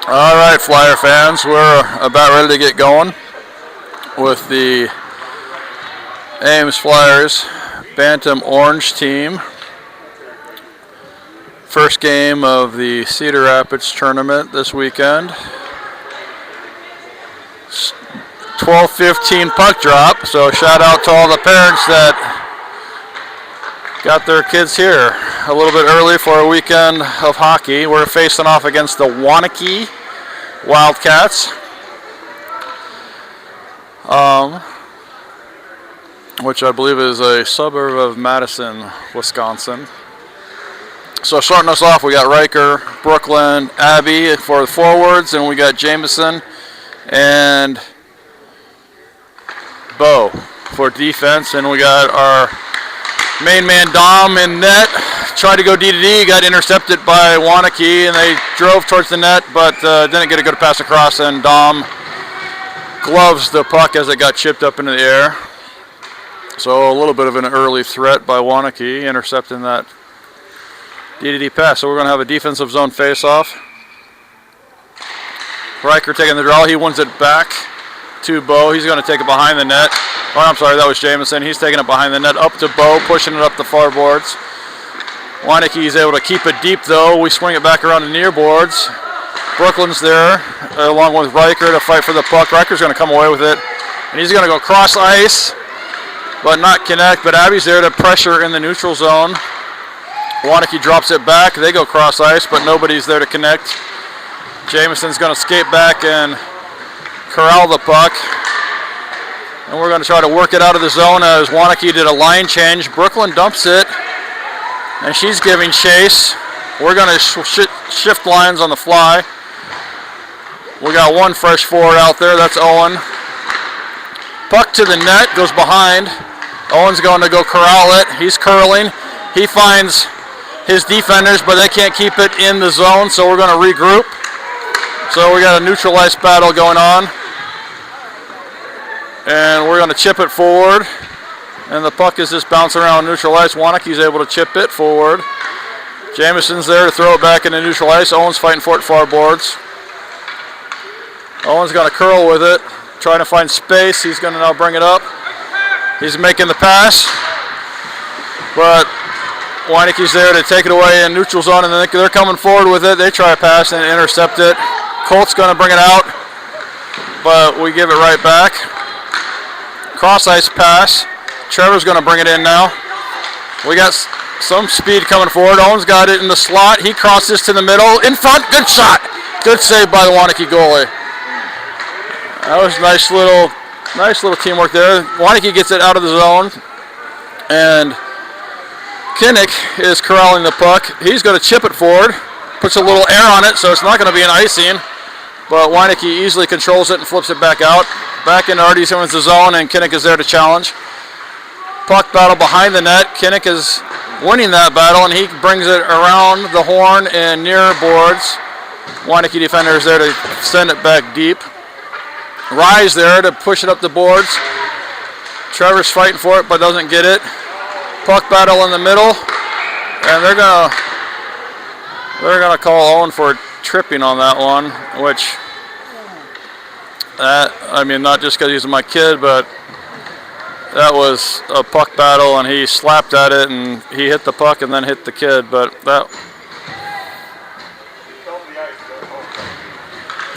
All right, Flyer fans, we're about ready to get going with the Ames Flyers Bantam Orange team. First game of the Cedar Rapids tournament this weekend. 12:15 puck drop, so shout out to all the parents that got their kids here a little bit early for a weekend of hockey. We're facing off against the Waunakee Wildcats, which I believe is a suburb of Madison, Wisconsin. So starting us off, we got Riker, Brooklyn, Abby for the forwards, and we got Jameson and Bo for defense, and we got our main man Dom in net. Tried to go D-to-D, got intercepted by Waunakee, and they drove towards the net, but didn't get a good pass across, and Dom gloves the puck as it got chipped up into the air. So a little bit of an early threat by Waunakee, intercepting that D-to-D pass. So we're going to have a defensive zone face-off. Riker taking the draw. He wins it back to Bo. He's going to take it behind the net. Oh, I'm sorry, that was Jameson. He's taking it behind the net, up to Bo, pushing it up the far boards. Waunakee is able to keep it deep, though. We swing it back around the near boards. Brooklyn's there, along with Riker to fight for the puck. Riker's going to come away with it, and he's going to go cross ice, but not connect. But Abby's there to pressure in the neutral zone. Waunakee drops it back. They go cross ice, but nobody's there to connect. Jameson's going to skate back and corral the puck. And we're going to try to work it out of the zone as Waunakee did a line change. Brooklyn dumps it, and she's giving chase. We're going to shift lines on the fly. We got one fresh forward out there. That's Owen. Puck to the net, goes behind. Owen's going to go corral it. He's curling. He finds his defenders, but they can't keep it in the zone, so we're going to regroup. So we got a neutral ice battle going on. And we're going to chip it forward. And the puck is just bouncing around neutral ice. Waunakee's able to chip it forward. Jameson's there to throw it back into neutral ice. Owen's fighting for it far boards. Owen's going to curl with it, trying to find space. He's going to now bring it up. He's making the pass. But Waunakee's there to take it away in neutral zone, and then they're coming forward with it. They try a pass and intercept it. Colt's going to bring it out, but we give it right back. Cross ice pass. Trevor's going to bring it in now. We got some speed coming forward. Owen's got it in the slot. He crosses to the middle. In front. Good shot. Good save by the Waunakee goalie. That was nice little teamwork there. Waunakee gets it out of the zone, and Kinnick is corralling the puck. He's going to chip it forward. Puts a little air on it, so it's not going to be an icing. But Waunakee easily controls it and flips it back out. Back into Artie's the zone, and Kinnick is there to challenge. Puck battle behind the net. Kinnick is winning that battle, and he brings it around the horn and near boards. Waunakee defender is there to send it back deep. Rye's there to push it up the boards. Trevor's fighting for it, but doesn't get it. Puck battle in the middle, and they're gonna call Owen for tripping on that one, which I mean, not just because he's my kid, but that was a puck battle, and he slapped at it, and he hit the puck and then hit the kid. But that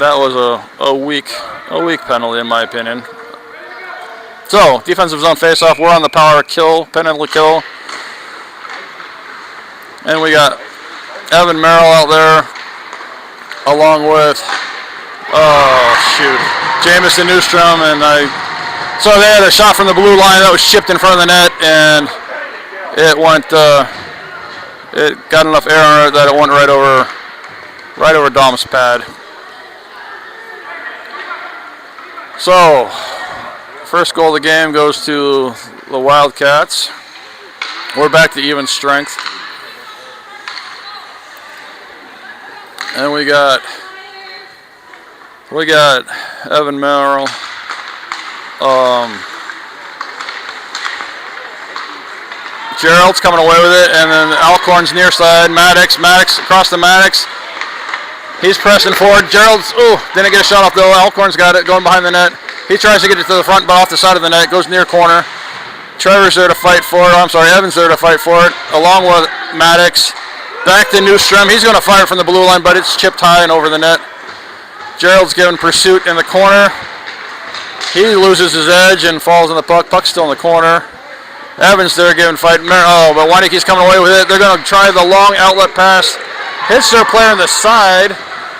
was a weak penalty in my opinion. So defensive zone face-off. We're on the power kill, penalty kill, and we got Evan Merrill out there, along with Jameson Newstrom, and so they had a shot from the blue line that was chipped in front of the net, and it went. It got enough air on it that it went right over Dom's pad. So, first goal of the game goes to the Wildcats. We're back to even strength. And we got Evan Merrill. Gerald's coming away with it, and then Alcorn's near side. Maddox across the Maddox. He's pressing forward. Gerald's, didn't get a shot off though. Alcorn's got it going behind the net. He tries to get it to the front, but off the side of the net. Goes near corner. Trevor's there to fight for it. Evan's there to fight for it, along with Maddox. Back to Newstrom. He's going to fire from the blue line, but it's chipped high and over the net. Gerald's given pursuit in the corner. He loses his edge and falls in the puck. Puck's still in the corner. Evans there giving fight. But Waunakee's coming away with it. They're going to try the long outlet pass. Hits their player on the side,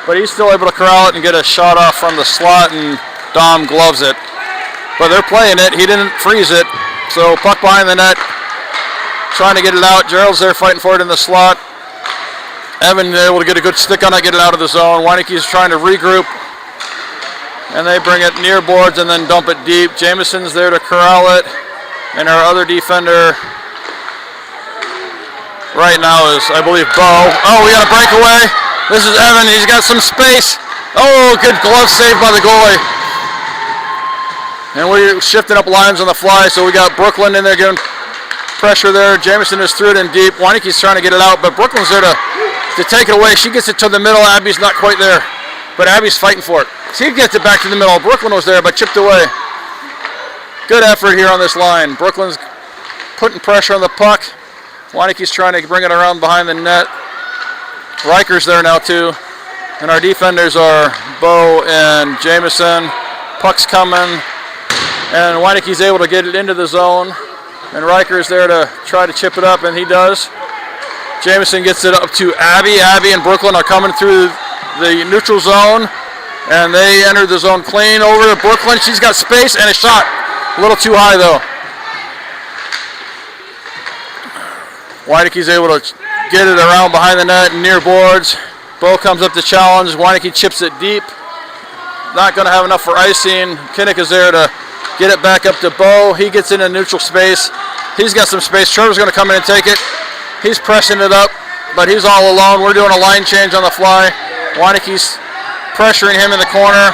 but he's still able to corral it and get a shot off from the slot, and Dom gloves it. But they're playing it. He didn't freeze it. So puck behind the net, trying to get it out. Gerald's there fighting for it in the slot. Evan able to get a good stick on it, get it out of the zone. Waunakee's trying to regroup, and they bring it near boards and then dump it deep. Jameson's there to corral it, and our other defender right now is, I believe, Bo. Oh, we got a breakaway. This is Evan. He's got some space. Oh, good glove save by the goalie. And we're shifting up lines on the fly, so we got Brooklyn in there giving pressure there. Jameson is through it in deep. Waunakee's trying to get it out, but Brooklyn's there to take it away. She gets it to the middle. Abby's not quite there, but Abby's fighting for it. She gets it back to the middle. Brooklyn was there, but chipped away. Good effort here on this line. Brooklyn's putting pressure on the puck. Waunakee's trying to bring it around behind the net. Riker's there now too. And our defenders are Bo and Jameson. Puck's coming, and Waunakee's able to get it into the zone. And Riker's there to try to chip it up, and he does. Jameson gets it up to Abby. Abby and Brooklyn are coming through the neutral zone, and they enter the zone clean. Over to Brooklyn. She's got space and a shot. A little too high, though. Waunakee's able to get it around behind the net and near boards. Bo comes up to challenge. Waunakee chips it deep. Not going to have enough for icing. Kinnick is there to get it back up to Bo. He gets into neutral space. He's got some space. Trevor's going to come in and take it. He's pressing it up, but he's all alone. We're doing a line change on the fly. Waunakee's pressuring him in the corner.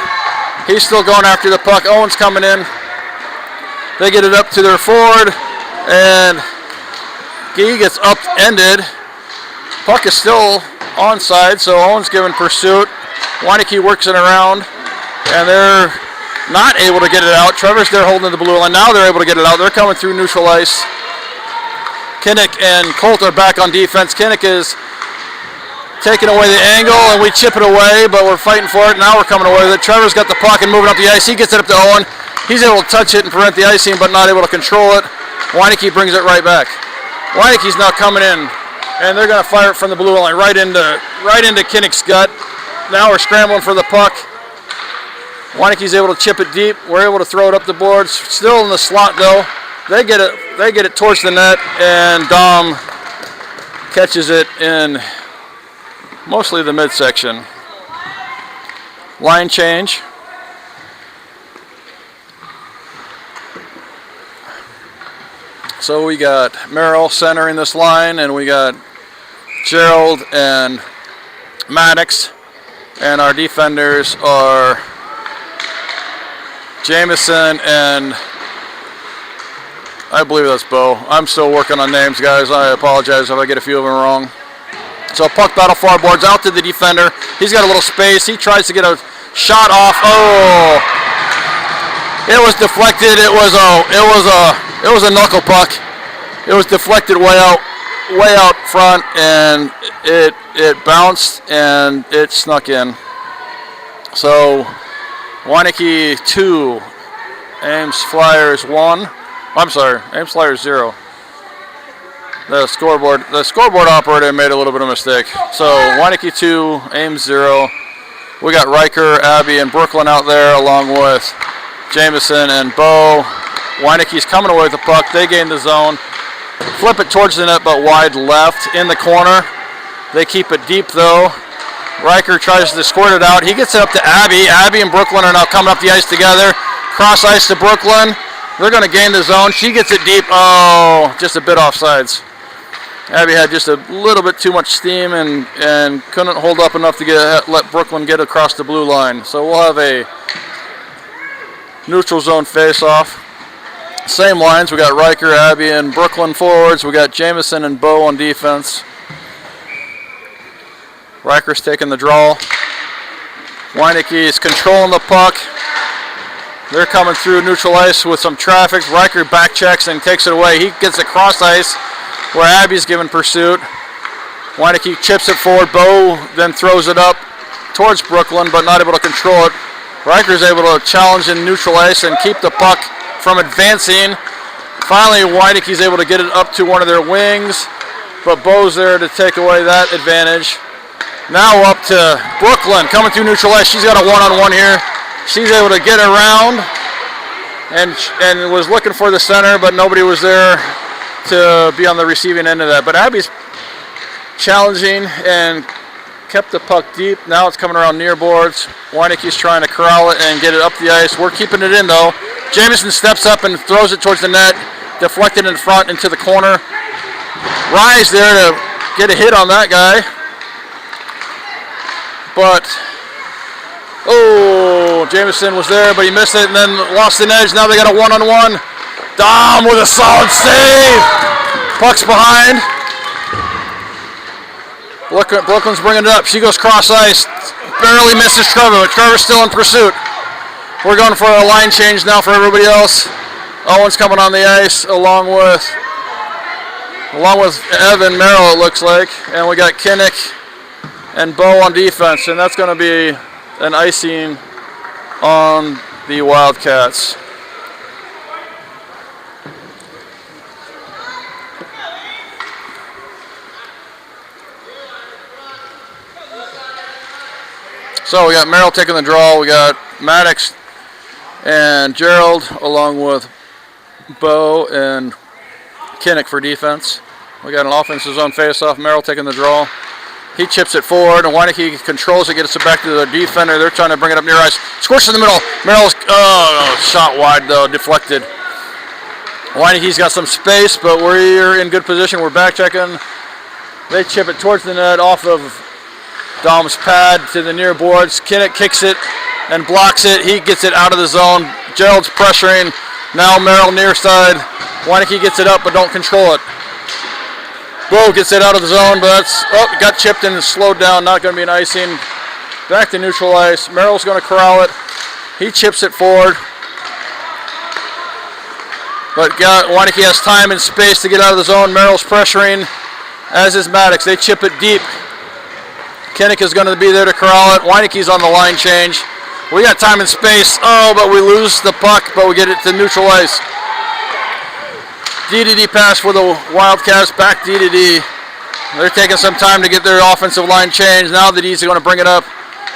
He's still going after the puck. Owen's coming in. They get it up to their forward, and he gets upended. Puck is still onside, so Owen's giving pursuit. Waunakee works it around, and they're not able to get it out. Trevor's there holding the blue line. Now they're able to get it out. They're coming through neutral ice. Kinnick and Colt are back on defense. Kinnick is taking away the angle, and we chip it away, but we're fighting for it. Now we're coming away with it. Trevor's got the puck and moving up the ice. He gets it up to Owen. He's able to touch it and prevent the icing, but not able to control it. Waunakee brings it right back. Waunakee's now coming in, and they're going to fire it from the blue line right into Kinnick's gut. Now we're scrambling for the puck. Waunakee's able to chip it deep. We're able to throw it up the boards. Still in the slot though. They get it towards the net, and Dom catches it in mostly the midsection. Line change. So we got Merrill centering this line, and we got Gerald and Maddox, and our defenders are Jameson and I believe that's Bo. I'm still working on names, guys. I apologize if I get a few of them wrong. So puck battle far boards out to the defender. He's got a little space. He tries to get a shot off. Oh! It was deflected. It was a knuckle puck. It was deflected way out front, and it bounced and it snuck in. So Waunakee 2, Ames Flyers 1. I'm sorry, Ames Flyers 0. The scoreboard operator made a little bit of a mistake. So Waunakee 2, Ames 0. We got Riker, Abby, and Brooklyn out there along with Jameson and Bo. Waunakee's coming away with the puck. They gain the zone. Flip it towards the net, but wide left in the corner. They keep it deep though. Riker tries to squirt it out. He gets it up to Abby. Abby and Brooklyn are now coming up the ice together. Cross ice to Brooklyn. They're going to gain the zone. She gets it deep. Oh, just a bit offsides. Abby had just a little bit too much steam and couldn't hold up enough to let Brooklyn get across the blue line. So we'll have a neutral zone face-off. Same lines. We got Riker, Abby, and Brooklyn forwards. We got Jameson and Bo on defense. Riker's taking the draw. Waunakee is controlling the puck. They're coming through neutral ice with some traffic. Riker back checks and takes it away. He gets it cross ice where Abby's giving pursuit. Waunakee chips it forward. Bo then throws it up towards Brooklyn, but not able to control it. Riker's able to challenge in neutral ice and keep the puck from advancing. Finally, Waunakee's able to get it up to one of their wings, but Bo's there to take away that advantage. Now up to Brooklyn coming through neutral ice. She's got a one-on-one here. She's able to get around and was looking for the center, but nobody was there to be on the receiving end of that. But Abby's challenging and kept the puck deep. Now it's coming around near boards. Waunakee's trying to corral it and get it up the ice. We're keeping it in though. Jameson steps up and throws it towards the net, deflected in front into the corner. Rye's there to get a hit on that guy. But Jameson was there, but he missed it and then lost an edge. Now they got a one-on-one. Dom with a solid save. Puck's behind. Brooklyn's bringing it up. She goes cross ice. Barely misses Trevor, but Trevor's still in pursuit. We're going for a line change now for everybody else. Owen's coming on the ice along with Evan Merrill, it looks like. And we got Kinnick and Bo on defense, and that's going to be an icing on the Wildcats. So we got Merrill taking the draw. We got Maddox and Gerald along with Bo and Kinnick for defense. We got an offensive zone face-off. Merrill taking the draw. He chips it forward, and Waunakee controls it, gets it back to the defender. They're trying to bring it up near ice. Squirts in the middle. Merrill's shot wide though, deflected. Waunakee's got some space, but we're in good position. We're back checking. They chip it towards the net off of Dom's pad to the near boards. Kinnick kicks it and blocks it. He gets it out of the zone. Gerald's pressuring. Now Merrill near side. Waunakee gets it up but don't control it. Bo gets it out of the zone, but that's got chipped and slowed down. Not going to be an icing. Back to neutral ice. Merrill's going to corral it. He chips it forward. But Waunakee has time and space to get out of the zone. Merrill's pressuring, as is Maddox. They chip it deep. Kinnick is going to be there to corral it. Waunakee's on the line change. We got time and space. Oh, but we lose the puck, but we get it to neutral ice. DDD pass for the Wildcats. Back DDD. They're taking some time to get their offensive line changed. Now the D's are going to bring it up.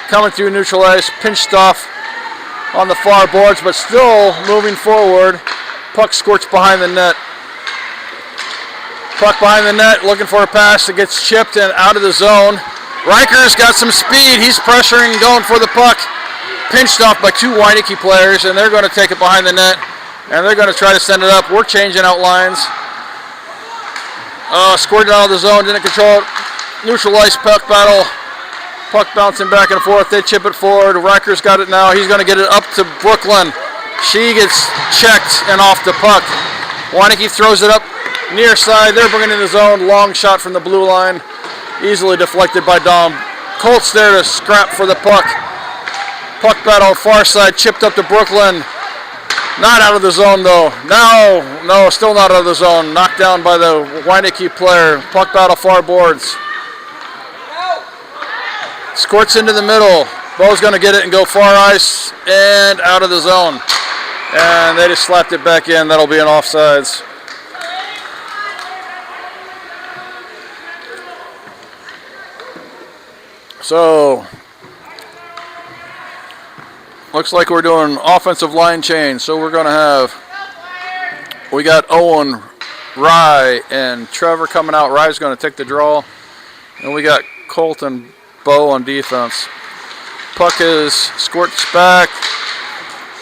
Coming through neutral ice. Pinched off on the far boards, but still moving forward. Puck squirts behind the net. Puck behind the net, looking for a pass. It gets chipped and out of the zone. Riker's got some speed. He's pressuring, going for the puck. Pinched off by two Waunakee players, and they're going to take it behind the net, and they're going to try to send it up. We're changing out lines. Squirted out of the zone, didn't control it. Neutral ice puck battle. Puck bouncing back and forth. They chip it forward. Riker's got it now. He's going to get it up to Brooklyn. She gets checked and off the puck. Waunakee throws it up near side. They're bringing in the zone. Long shot from the blue line. Easily deflected by Dom. Colt's there to scrap for the puck. Puck battle far side, chipped up to Brooklyn. Not out of the zone though. No, still not out of the zone. Knocked down by the Waunakee player. Puck battle far boards. Squirts into the middle. Bo's going to get it and go far ice and out of the zone. And they just slapped it back in. That'll be an offsides. So, looks like we're doing offensive line change. So we're going to we got Owen, Rye, and Trevor coming out. Rye's going to take the draw. And we got Colt and Bo on defense. Puck is squirts back.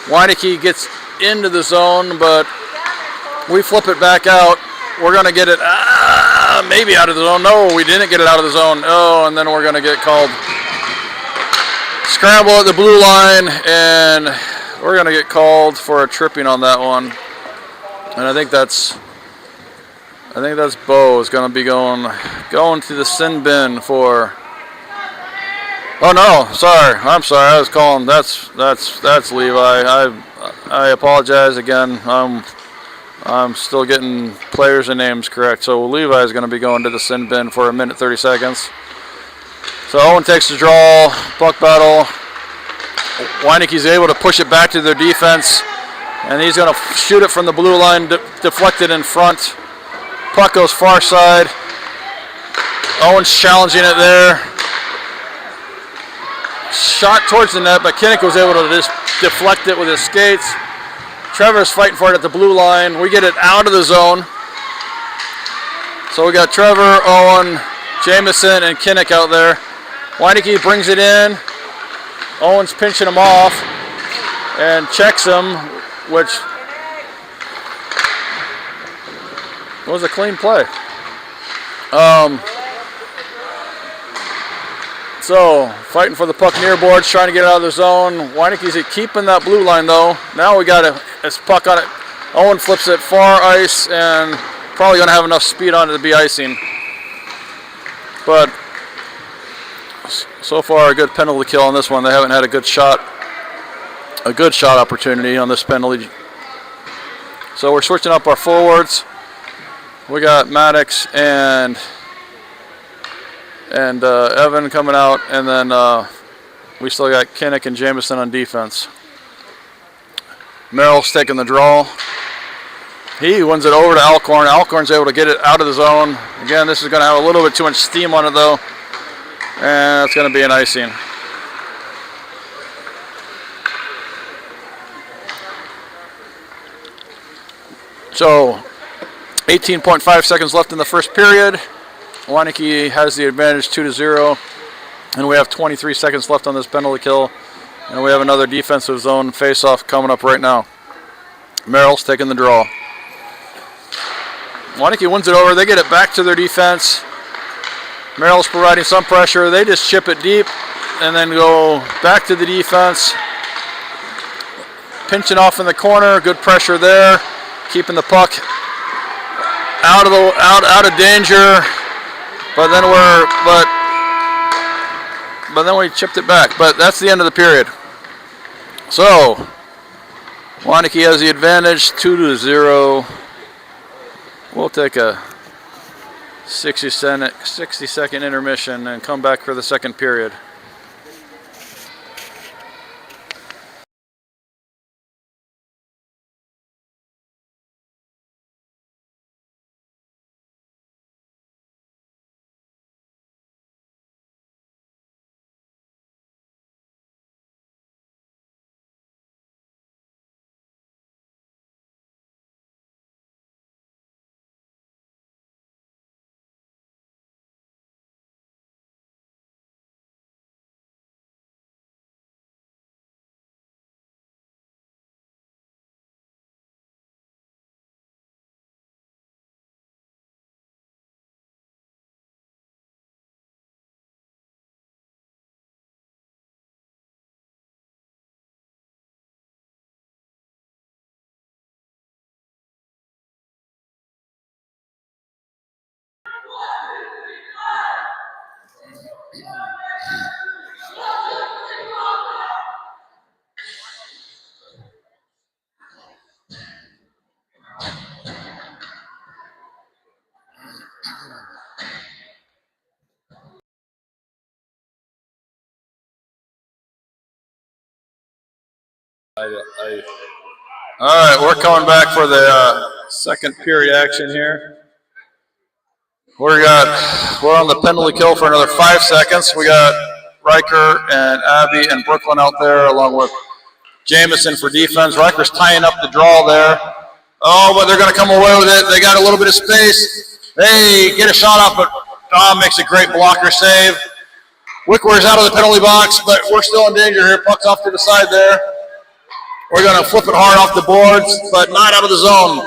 Waunakee gets into the zone, but we flip it back out. We're going to get it maybe out of the zone. No, we didn't get it out of the zone. Oh, and then we're going to get called scramble at the blue line, and we're going to get called for a tripping on that one. And I think that's Bo is going to be going to the sin bin for. Oh no, sorry. I'm sorry. I was calling. That's Levi. I apologize again. I'm still getting players and names correct. So Levi is going to be going to the sin bin for 1 minute 30 seconds. So Owen takes the draw, puck battle. Waunakee's able to push it back to their defense, and he's going to shoot it from the blue line, deflected in front. Puck goes far side. Owen's challenging it there. Shot towards the net, but Kinnick was able to just deflect it with his skates. Trevor's fighting for it at the blue line. We get it out of the zone. So we got Trevor, Owen, Jamison, and Kinnick out there. Waunakee brings it in. Owen's pinching him off and checks him, which was a clean play. So, fighting for the puck near boards, trying to get it out of the zone. Waunakee's keeping that blue line though. Now we got a puck on it. Owen flips it far ice and probably going to have enough speed on it to be icing. But so far a good penalty kill on this one. They haven't had a good shot opportunity on this penalty. So we're switching up our forwards. We got Maddox and and Evan coming out, and then we still got Kinnick and Jameson on defense. Merrill's taking the draw. He wins it over to Alcorn. Alcorn's able to get it out of the zone. Again, this is going to have a little bit too much steam on it, though, and it's going to be an icing. So, 18.5 seconds left in the first period. Waunakee has the advantage 2-0, and we have 23 seconds left on this penalty kill, and we have another defensive zone face-off coming up right now. Merrill's taking the draw. Waunakee wins it over. They get it back to their defense. Merrill's providing some pressure. They just chip it deep and then go back to the defense. Pinching off in the corner. Good pressure there. Keeping the puck out of danger. But then we chipped it back. But that's the end of the period. So Waunakee has the advantage, 2-0. We'll take a 60-second intermission and come back for the second period. All right, we're coming back for the second period action here. We're on the penalty kill for another 5 seconds. We got Riker and Abby and Brooklyn out there along with Jameson for defense. Riker's tying up the draw there. Oh, but they're going to come away with it. They got a little bit of space. They get a shot off, but Dom makes a great blocker save. Wickwer's out of the penalty box, but we're still in danger here. Puck's off to the side there. We're going to flip it hard off the boards, but not out of the zone.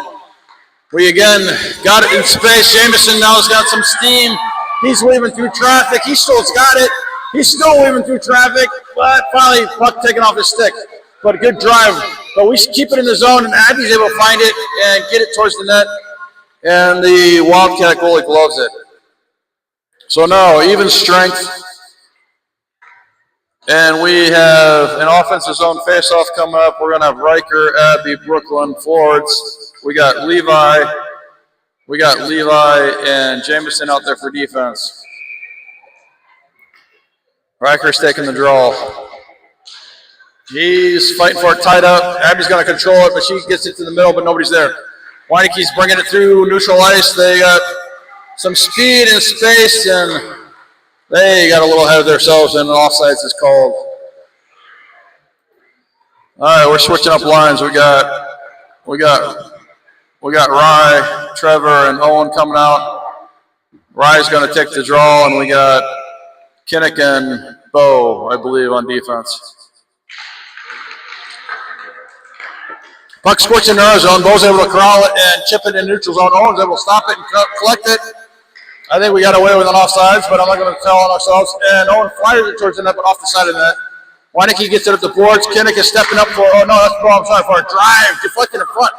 We again got it in space. Jameson now has got some steam. He's weaving through traffic. He still's got it. He's still weaving through traffic, but finally puck taken off his stick. But a good drive. But we keep it in the zone, and Abby's able to find it and get it towards the net. And the Wildcat goalie gloves it. So now even strength. And we have an offensive zone face-off coming up. We're going to have Riker, Abby, Brooklyn, forwards. We got Levi and Jameson out there for defense. Riker's taking the draw. He's fighting for it tied up. Abby's going to control it, but she gets it to the middle, but nobody's there. Waunakee's bringing it through neutral ice. They got some speed and space, and they got a little ahead of themselves, and offsides is called. All right, we're switching up lines. We got Rye, Trevor, and Owen coming out. Rye's going to take the draw, and we got Kinnick and Bo, I believe, on defense. Puck squirts in our zone. Bo's able to corral it and chip it in neutral zone. Owen's able to stop it and collect it. I think we got away with an offsides, but I'm not going to tell on ourselves. And Owen fires it towards the net, but off the side of the net. Waunakee gets it up the boards. Kinnick is stepping up for, oh no, that's Bo, I'm sorry, for a drive. Deflected in front.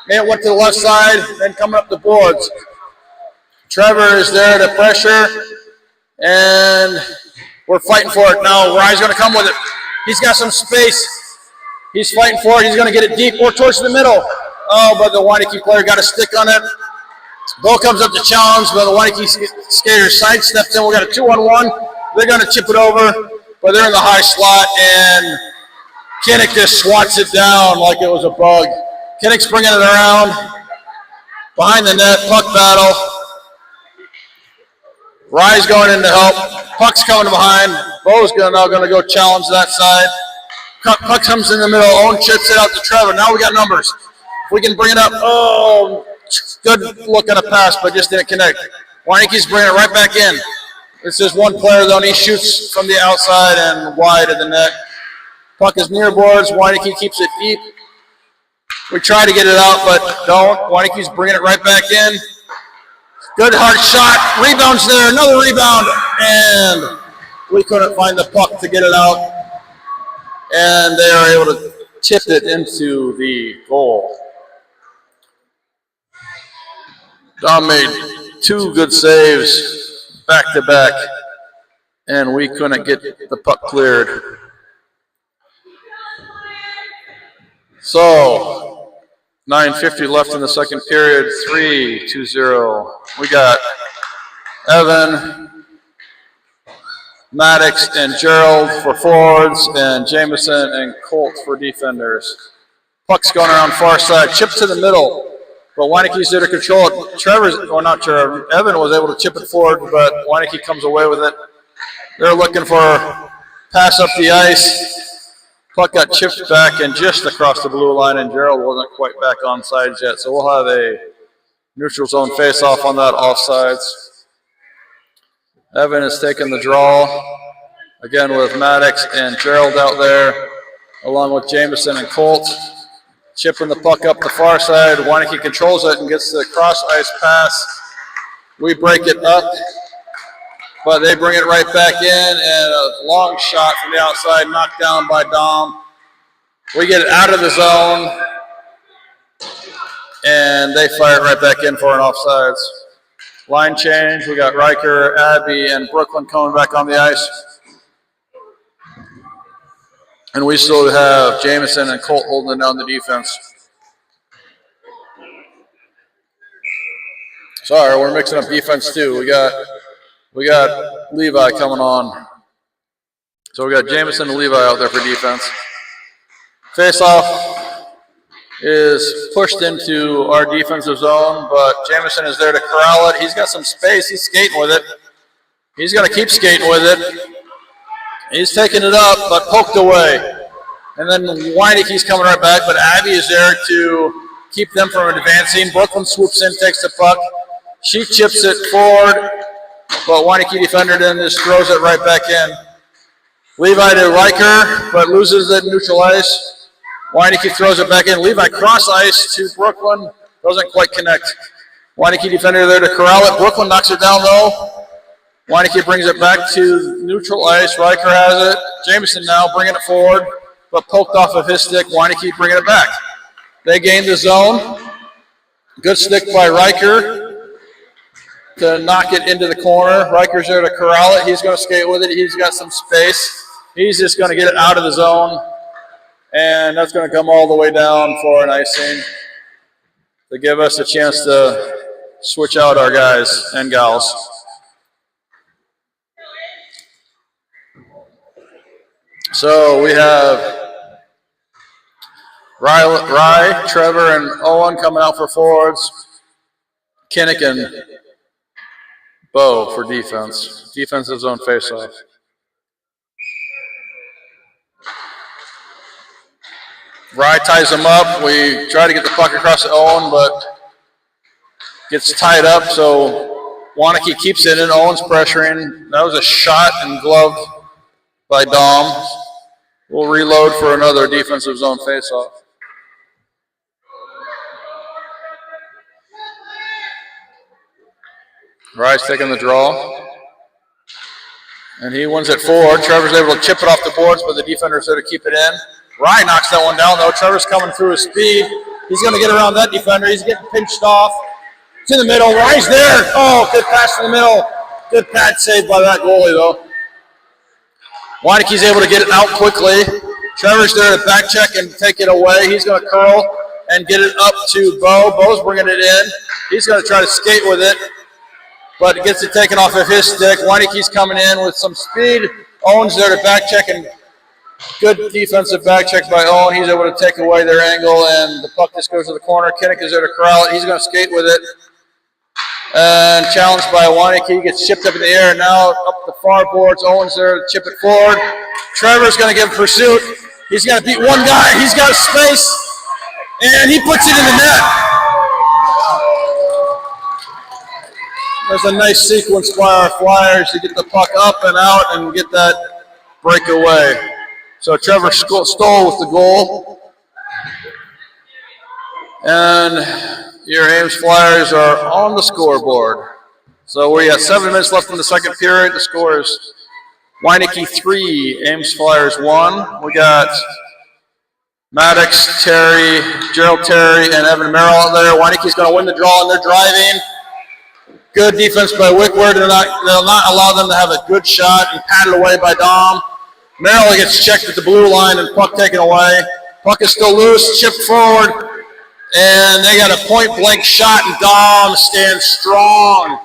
Man went to the left side, then coming up the boards. Trevor is there to pressure, and we're fighting for it now. Rye's going to come with it. He's got some space. He's fighting for it. He's going to get it deep or towards the middle. Oh, but the Waunakee player got a stick on it. Bo comes up to challenge, but the Waunakee skaters sidestepped in. We got a 2-on-1. They're going to chip it over, but they're in the high slot, and Kinnick just swats it down like it was a bug. Kinnick's bringing it around behind the net, puck battle. Rye's going in to help. Puck's coming behind. Bo's now going to go challenge that side. Puck comes in the middle. Owen chips it out to Trevor. Now we got numbers. If we can bring it up. Oh, good look at a pass, but just didn't connect. Waunakee's bringing it right back in. This is one player, though, and he shoots from the outside and wide of the net. Puck is near boards. Waunakee keeps it deep. We try to get it out, but don't. Waunakee's bringing it right back in. Good hard shot. Rebounds there. Another rebound. And we couldn't find the puck to get it out. And they are able to chip it into the goal. Dom made 2 good saves back to back, and we couldn't get the puck cleared. So, 9:50 left in the second period, 3-2-0. We got Evan, Maddox, and Gerald for forwards, and Jameson and Colt for defenders. Puck's going around far side, chip to the middle, but Waunakee's there to control it. Evan was able to chip it forward, but Waunakee comes away with it. They're looking for a pass up the ice. Puck got chipped back and just across the blue line, and Gerald wasn't quite back on sides yet, so we'll have a neutral zone face-off on that offsides. Evan is taking the draw, again with Maddox and Gerald out there, along with Jameson and Colt. Chipping the puck up the far side. Waunakee controls it and gets the cross-ice pass. We break it up, but they bring it right back in, and a long shot from the outside, knocked down by Dom. We get it out of the zone, and they fire it right back in for an offsides. Line change, we got Riker, Abby, and Brooklyn coming back on the ice. And we still have Jameson and Colt holding down the defense. Sorry, we're mixing up defense too. We got Levi coming on. So we got Jameson and Levi out there for defense. Face-off is pushed into our defensive zone, but Jameson is there to corral it. He's got some space. He's skating with it. He's going to keep skating with it. He's taking it up, but poked away. And then Waunakee's coming right back, but Abby is there to keep them from advancing. Brooklyn swoops in, takes the puck. She chips it forward, but Waunakee defender then just throws it right back in. Levi to Riker, but loses it neutral ice. Waunakee throws it back in. Levi cross ice to Brooklyn. Doesn't quite connect. Waunakee defender there to corral it. Brooklyn knocks it down low. Waunakee brings it back to neutral ice. Riker has it. Jameson now bringing it forward, but poked off of his stick. Waunakee bringing it back. They gain the zone. Good stick by Riker to knock it into the corner. Riker's there to corral it. He's going to skate with it. He's got some space. He's just going to get it out of the zone. And that's going to come all the way down for an icing to give us a chance to switch out our guys and gals. So we have Rye, Trevor, and Owen coming out for forwards. Kinnick and Bo for defense. Defensive zone faceoff. Rye ties him up. We try to get the puck across to Owen, but gets tied up, so Waunakee keeps it in. Owen's pressuring. That was a shot and gloved by Dom. We'll reload for another defensive zone faceoff. Rye's taking the draw. And he wins it forward. Trevor's able to chip it off the boards, but the defender's there to keep it in. Rye knocks that one down, though. Trevor's coming through his speed. He's going to get around that defender. He's getting pinched off. To the middle. Rye's there. Oh, good pass in the middle. Good pad save by that goalie, though. Waunakee's able to get it out quickly. Trevor's there to back check and take it away. He's going to curl and get it up to Bo. Bo's bringing it in. He's going to try to skate with it, but gets it taken off of his stick. Waunakee's coming in with some speed. Owen's there to back check, and good defensive back check by Owen. He's able to take away their angle, and the puck just goes to the corner. Kinnick is there to corral it. He's going to skate with it. And challenged by Waunakee, gets chipped up in the air, and now up the far boards. Owen's there to chip it forward. Trevor's going to give pursuit. He's got to beat one guy. He's got space, and he puts it in the net. There's a nice sequence by our Flyers to get the puck up and out and get that breakaway. So Trevor stole with the goal. And your Ames Flyers are on the scoreboard. So we got 7 minutes left in the second period. The score is Waunakee 3, Ames Flyers 1. We got Maddox, Terry, Gerald Terry, and Evan Merrill out there. Waunakee's going to win the draw, and they're driving. Good defense by Wickward. They'll not allow them to have a good shot, and patted away by Dom. Merrill gets checked at the blue line, and puck taken away. Puck is still loose, chipped forward, and they got a point-blank shot, and Dom stands strong.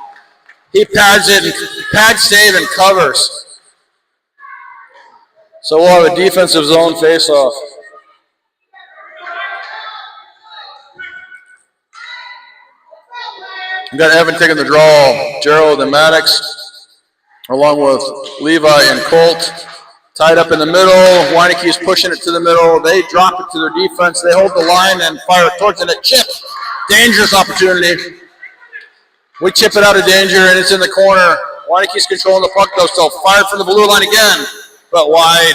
He pads it, and pad save and covers. So we'll have a defensive zone face-off. We got Evan taking the draw, Gerald and Maddox, along with Levi and Colt. Tied up in the middle, Waunakee's pushing it to the middle. They drop it to their defense. They hold the line and fire it towards it. A chip, dangerous opportunity. We chip it out of danger, and it's in the corner. Waunakee's controlling the puck, though, so fired from the blue line again, but wide.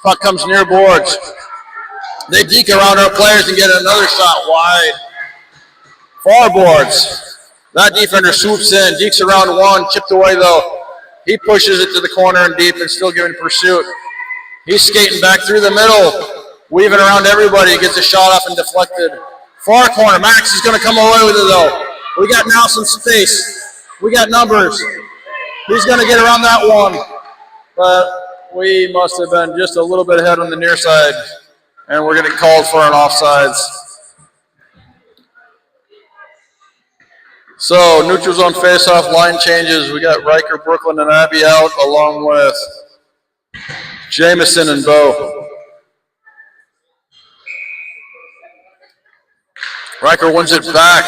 Puck comes near boards. They deke around our players and get another shot wide. Far boards. That defender swoops in, dekes around one, chipped away though. He pushes it to the corner and deep and still giving pursuit. He's skating back through the middle, weaving around everybody, gets a shot off and deflected. Far corner, Max is going to come away with it though. We got now some space. We got numbers. He's going to get around that one. But we must have been just a little bit ahead on the near side, and we're getting called for an offsides. So, neutral zone face-off, line changes. We got Riker, Brooklyn, and Abby out, along with Jameson and Bo. Riker wins it back.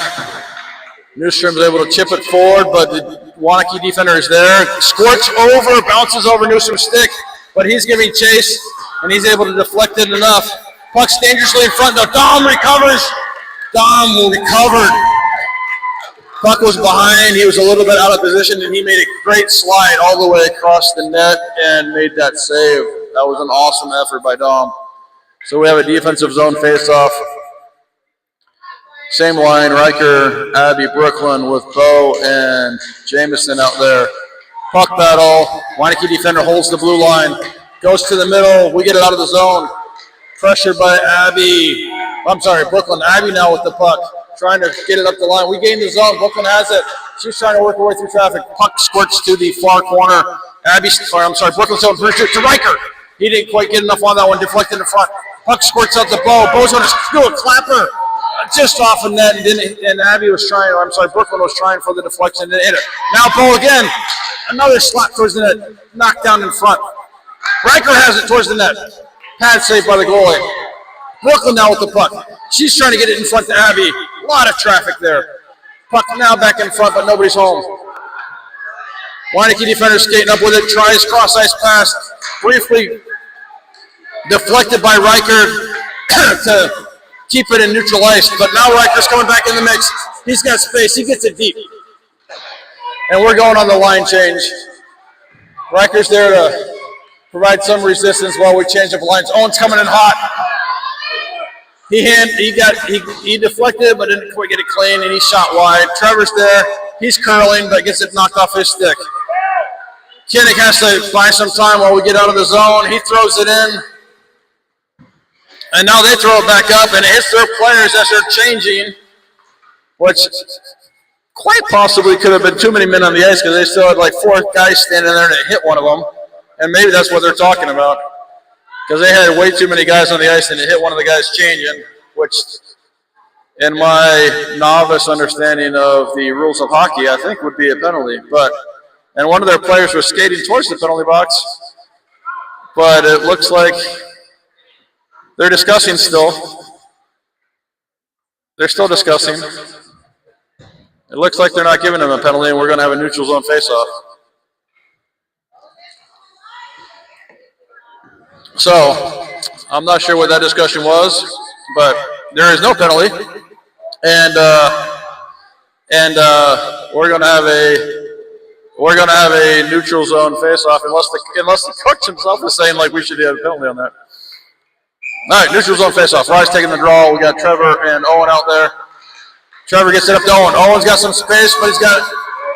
Newstrom's able to chip it forward, but the Waunakee defender is there. Squirts over, bounces over Newstrom's stick, but he's giving chase, and he's able to deflect it enough. Puck's dangerously in front, though. Dom recovers. Dom recovered. Puck was behind, he was a little bit out of position, and he made a great slide all the way across the net and made that save. That was an awesome effort by Dom. So we have a defensive zone face-off. Same line, Riker, Abby, Brooklyn with Bo and Jameson out there. Puck battle, Waunakee defender holds the blue line, goes to the middle, we get it out of the zone. Pressured by Brooklyn. Abby now with the puck, trying to get it up the line. We gain the zone, Brooklyn has it. She's trying to work her way through traffic. Puck squirts to the Far corner. Brooklyn's going to Riker. He didn't quite get enough on that one, deflected in front. Puck squirts out the Bo. Bo's going to do a clapper. Just off of net, and Abby was trying, Brooklyn was trying for the deflection and hit it. Now Bo again, another slap towards the net, knocked down in front. Riker has it towards the net. Pad saved by the goalie. Brooklyn now with the puck. She's trying to get it in front to Abby. A lot of traffic there. Puck now back in front, but nobody's home. Waunakee defender skating up with it, tries cross-ice pass, briefly deflected by Riker to keep it in neutral ice, but now Riker's coming back in the mix. He's got space, he gets it deep. And we're going on the line change. Riker's there to provide some resistance while we change up lines. Owen's coming in hot. He deflected, but didn't quite get it clean, and he shot wide. Trevor's there, he's curling, but gets it knocked off his stick. Kinnick has to buy some time while we get out of the zone. He throws it in. And now they throw it back up, and it hits their players as they're changing, which quite possibly could have been too many men on the ice because they still had like 4 guys standing there and it hit one of them. And maybe that's what they're talking about, because they had way too many guys on the ice and it hit one of the guys changing, which in my novice understanding of the rules of hockey, I think would be a penalty. And one of their players was skating towards the penalty box, but it looks like they're discussing still. They're still discussing. It looks like they're not giving him a penalty, and we're going to have a neutral zone faceoff. So, I'm not sure what that discussion was, but there is no penalty, and we're going to have a neutral zone face-off unless the coach himself is saying like we should have a penalty on that. All right, neutral zone face-off. Rye's taking the draw. We got Trevor and Owen out there. Trevor gets it up to Owen. Owen's got some space, but he's got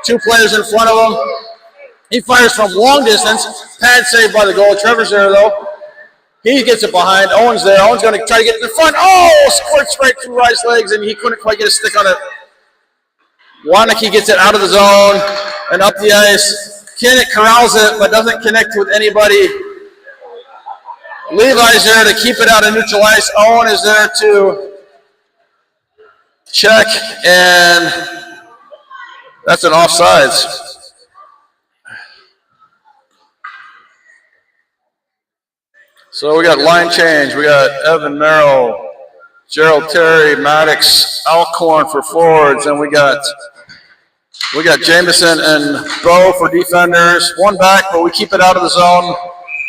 two players in front of him. He fires from long distance. Pad saved by the goal. Trevor's there though. He gets it behind. Owen's there. Owen's going to try to get it in the front. Oh, squirts right through Rye's legs, and he couldn't quite get a stick on it. Waunakee gets it out of the zone and up the ice. Kinnick corrals it, but doesn't connect with anybody. Levi's there to keep it out of neutral ice. Owen is there to check, and that's an offsides. So we got line change. We got Evan Merrill, Gerald Terry, Maddox, Alcorn for forwards, and we got Jameson and Bo for defenders. One back, but we keep it out of the zone.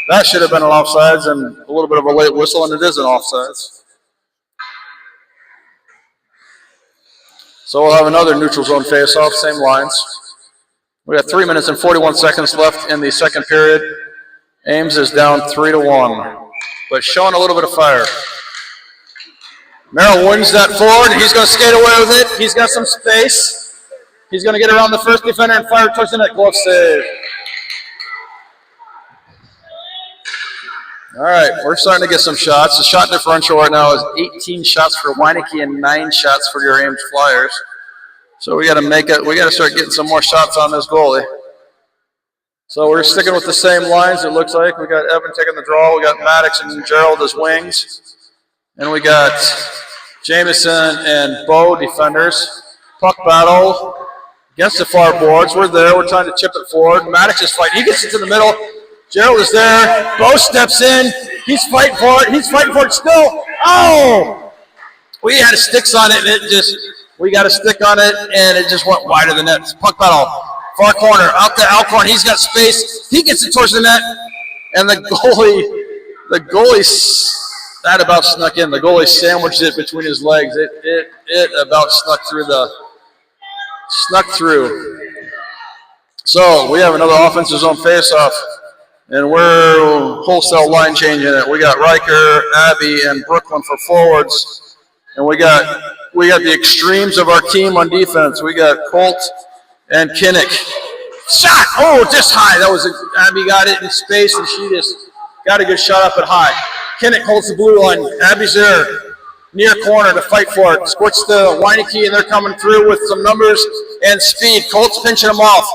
That should have been an offsides and a little bit of a late whistle, and it is an offsides. So we'll have another neutral zone face-off, same lines. We got 3 minutes and 41 seconds left in the second period. Ames is down 3-1, but showing a little bit of fire. Merrill wins that forward. He's going to skate away with it. He's got some space. He's going to get around the first defender and fire towards the net. Glove save. All right, we're starting to get some shots. The shot differential right now is 18 shots for Waunakee and 9 shots for your Ames Flyers. So we got to make it. We got to start getting some more shots on this goalie. So we're sticking with the same lines, it looks like. We got Evan taking the draw. We got Maddox and Gerald as wings. And we got Jameson and Bo defenders. Puck battle against the far boards. We're there. We're trying to chip it forward. Maddox is fighting. He gets it to the middle. Gerald is there. Bo steps in. He's fighting for it. He's fighting for it still. Oh! We had sticks on it, and we got a stick on it, and it just went wide of the net. It's puck battle. Far corner, out to Alcorn. He's got space. He gets it towards the net, and the goalie, that about snuck in. The goalie sandwiched it between his legs. It about snuck through. So we have another offensive zone face-off, and we're wholesale line changing it. We got Riker, Abby, and Brooklyn for forwards, and we got the extremes of our team on defense. We got Colt and Kinnick. Shot! Oh, just high. Abby got it in space, and she just got a good shot up at high. Kinnick holds the blue line. Abby's there, near corner to fight for it. Squirts to Waunakee, and they're coming through with some numbers and speed. Colt's pinching them off.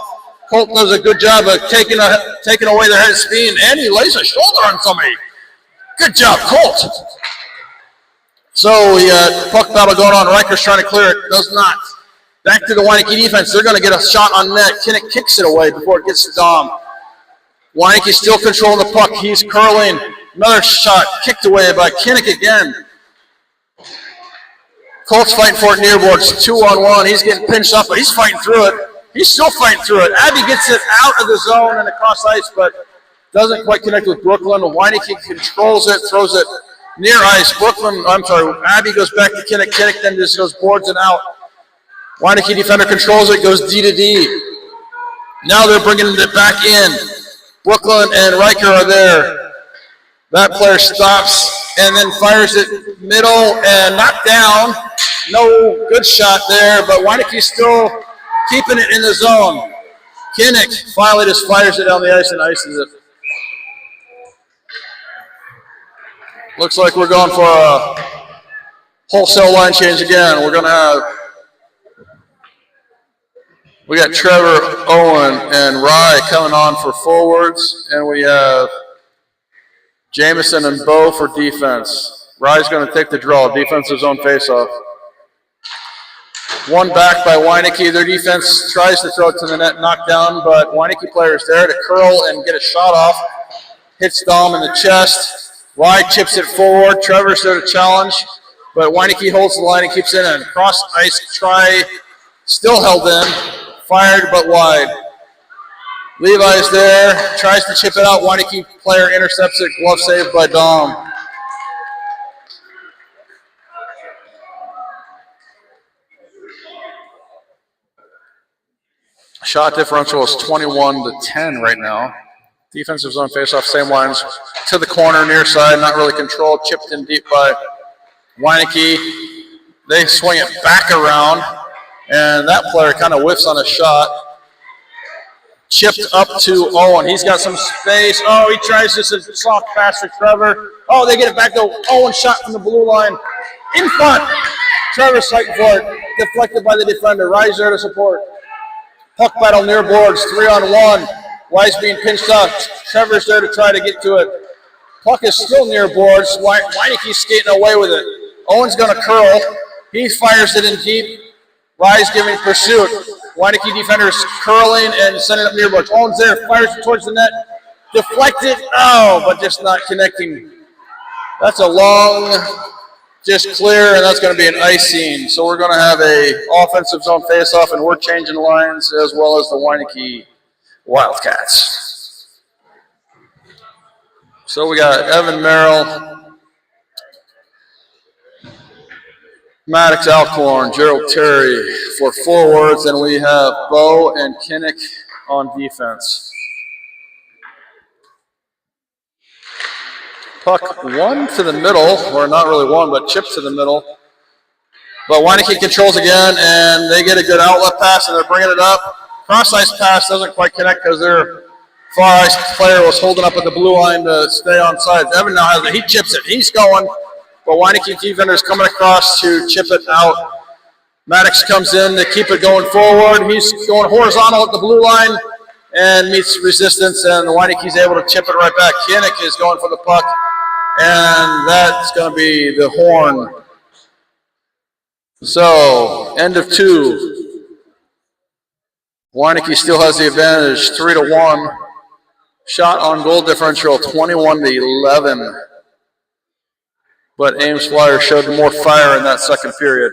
Colt does a good job of taking away their head of speed, and he lays a shoulder on somebody. Good job, Colt. So we got puck battle going on. Riker's trying to clear it. Does not. Back to the Waunakee defense. They're going to get a shot on net. Kinnick kicks it away before it gets to Dom. Waunakee still controlling the puck. He's curling. Another shot kicked away by Kinnick again. Colt's fighting for it near boards. 2-on-1. He's getting pinched up, but he's fighting through it. He's still fighting through it. Abby gets it out of the zone and across ice, but doesn't quite connect with Brooklyn. Waunakee controls it, throws it near ice. Abby goes back to Kinnick. Kinnick then just goes boards and out. Waunakee defender controls it, goes D to D. Now they're bringing it back in. Brooklyn and Riker are there. That player stops and then fires it middle and knocked down. No good shot there, but Waunakee's still keeping it in the zone. Kinnick finally just fires it down the ice and ices it. Looks like we're going for a wholesale line change again. We're going to have, we got Trevor, Owen, and Rye coming on for forwards, and we have Jameson and Bo for defense. Rye's going to take the draw, defensive zone faceoff. One back by Waunakee. Their defense tries to throw it to the net, knocked down, but Waunakee player is there to curl and get a shot off. Hits Dom in the chest. Wide chips it forward. Trevor's there to challenge, but Waunakee holds the line and keeps in. And cross ice try, still held in, fired but wide. Levi's there, tries to chip it out. Waunakee player intercepts it. Glove saved by Dom. Shot differential is 21-10 right now. Defensive zone faceoff, same lines. To the corner, near side, not really controlled. Chipped in deep by Waunakee. They swing it back around, and that player kind of whiffs on a shot. Chipped up to Owen. He's got some space. Oh, he tries just a soft pass for Trevor. Oh, they get it back to Owen. Shot from the blue line. In front. Trevor's fighting for it. Deflected by the defender. Rise there to support. Puck battle near boards, 3-on-1. Wise being pinched up. Trevor's there to try to get to it. Puck is still near boards. Waineke's skating away with it. Owen's going to curl. He fires it in deep. Rise giving pursuit. Waunakee defenders curling and sending up near boards. Owen's there, fires it towards the net. Deflected. Oh, but just not connecting. That's a long, just clear, and that's going to be an icing. So we're going to have a offensive zone faceoff, and we're changing lines as well as the Waunakee Wildcats. So we got Evan Merrill, Maddox Alcorn, Gerald Terry for forwards, and we have Bo and Kinnick on defense. Puck one to the middle, or not really one, but chipped to the middle. But Waunakee controls again, and they get a good outlet pass, and they're bringing it up. Cross-ice pass doesn't quite connect because their far-ice player was holding up at the blue line to stay on sides. Evan now has it. He chips it. He's going, but Waunakee defenders coming across to chip it out. Maddox comes in to keep it going forward. He's going horizontal at the blue line and meets resistance, and Wainekee's able to chip it right back. Kinnick is going for the puck, and that's going to be the horn. So, end of two. Waunakee still has the advantage, 3-1. Shot on goal differential, 21-11. But Ames Flyers showed more fire in that second period.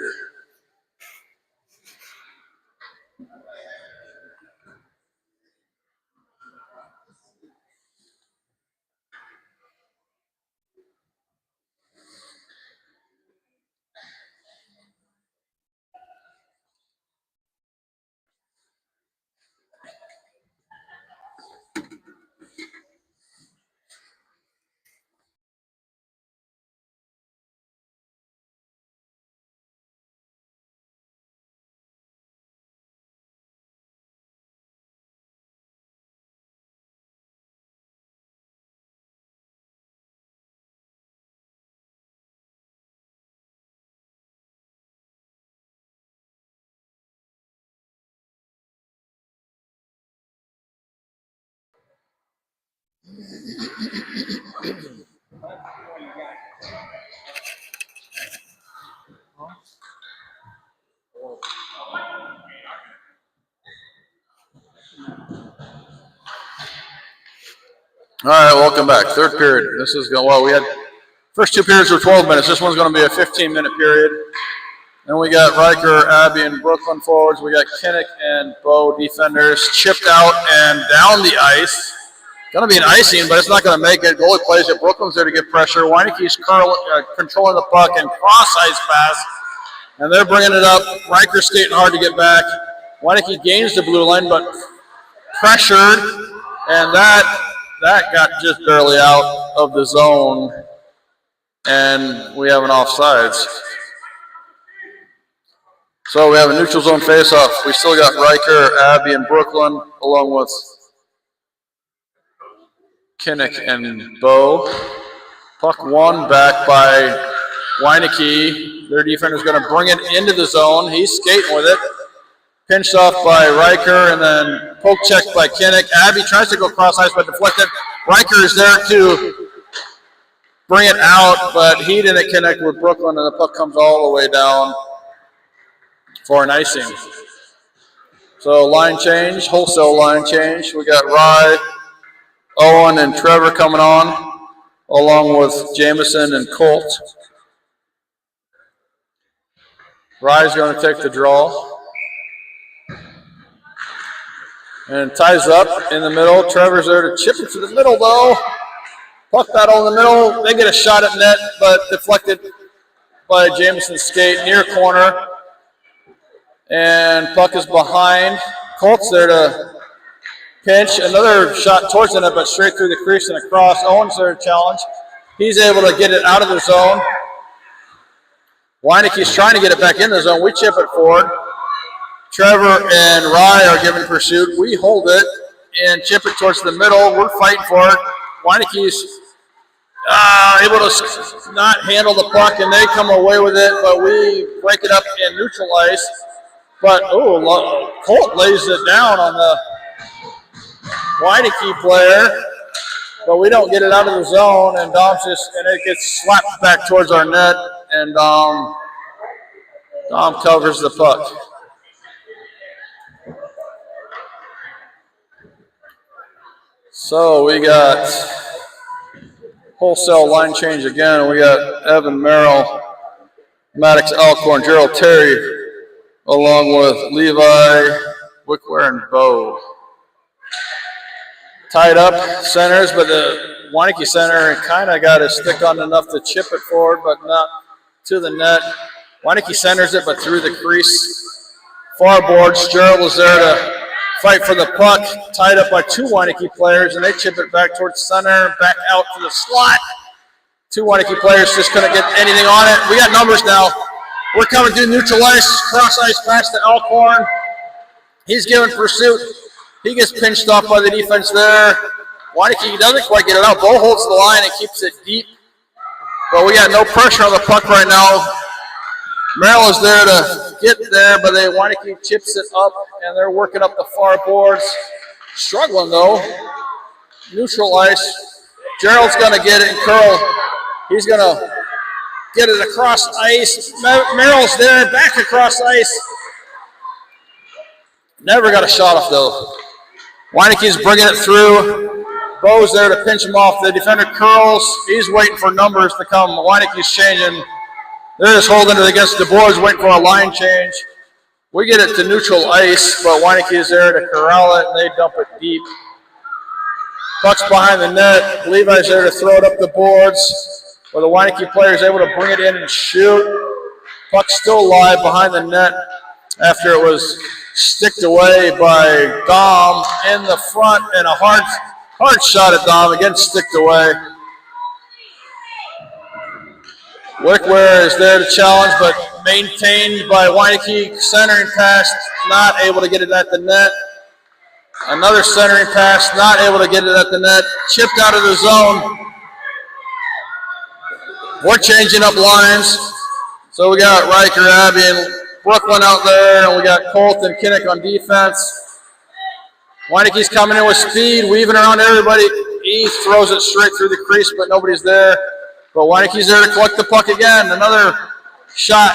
All right, welcome back. Third period. This is going well. We had first two periods were 12 minutes. This one's going to be a 15-minute period. And we got Riker, Abby, and Brooklyn forwards. We got Kinnick and Bo defenders. Chipped out and down the ice. Going to be an icing, but it's not going to make it. Goalie plays it. Brooklyn's there to get pressure. Wainekee's controlling the puck and cross-ice pass. And they're bringing it up. Riker's skating hard to get back. Waunakee gains the blue line, but pressured. And that got just barely out of the zone. And we have an offsides. So we have a neutral zone faceoff. We still got Riker, Abby, and Brooklyn, along with Kinnick and Bo. Puck one back by Waunakee. Their defender's going to bring it into the zone. He's skating with it. Pinched off by Riker, and then poke checked by Kinnick. Abby tries to go cross ice, but deflected. Riker is there to bring it out, but he didn't connect with Brooklyn, and the puck comes all the way down. for an icing. So line change, wholesale line change. We got Rye, Owen, and Trevor coming on, along with Jameson and Colt. Rye's going to take the draw. And ties up in the middle. Trevor's there to chip it to the middle, though. Puck battle in the middle. They get a shot at net, but deflected by Jameson's skate near corner. And puck is behind. Colt's there to pinch. Another shot towards the net, but straight through the crease and across. Owen's there to challenge. He's able to get it out of the zone. Waunakee's trying to get it back in the zone. We chip it forward. Trevor and Rye are giving pursuit. We hold it and chip it towards the middle. We're fighting for it. Waunakee's able to not handle the puck, and they come away with it, but we break it up and neutralize. But, Colt lays it down on the Waunakee player, but we don't get it out of the zone, and it gets slapped back towards our net, and Dom covers the puck. So we got wholesale line change again. We got Evan Merrill, Maddox Alcorn, Gerald Terry, along with Levi, Wickware, and Bo. Tied up centers, but the Waunakee center kind of got his stick on enough to chip it forward, but not to the net. Waunakee centers it, but through the crease. Far boards, Gerald was there to fight for the puck, tied up by two Waunakee players, and they chip it back towards center, back out to the slot. Two Waunakee players just couldn't get anything on it. We got numbers now. We're coming through neutral ice, cross ice pass to Alcorn. He's giving pursuit. He gets pinched off by the defense there. Waunakee doesn't quite get it out. Bo holds the line and keeps it deep. But we got no pressure on the puck right now. Merrill is there to get there, but Waunakee chips it up, and they're working up the far boards. Struggling, though. Neutral ice. Gerald's going to get it and curl. He's going to get it across ice. Merrill's there, back across ice. Never got a shot off, though. Waunakee's bringing it through. Bo's there to pinch him off. The defender curls. He's waiting for numbers to come. Waunakee's changing. They're just holding it against the boards, waiting for a line change. We get it to neutral ice, but Waunakee is there to corral it, and they dump it deep. Puck's behind the net. Levi's there to throw it up the boards, where the Waunakee player is able to bring it in and shoot. Puck's still live behind the net after it was sticked away by Dom in the front, and a hard shot at Dom, again sticked away. Wickware is there to challenge, but maintained by Waunakee. Centering pass, not able to get it at the net. Another centering pass, not able to get it at the net. Chipped out of the zone. We're changing up lines. So we got Riker, Abbey, and Brooklyn out there, and we got Colt and Kinnick on defense. Waunakee's coming in with speed, weaving around everybody. He throws it straight through the crease, but nobody's there. But Waunakee's there to collect the puck again. Another shot,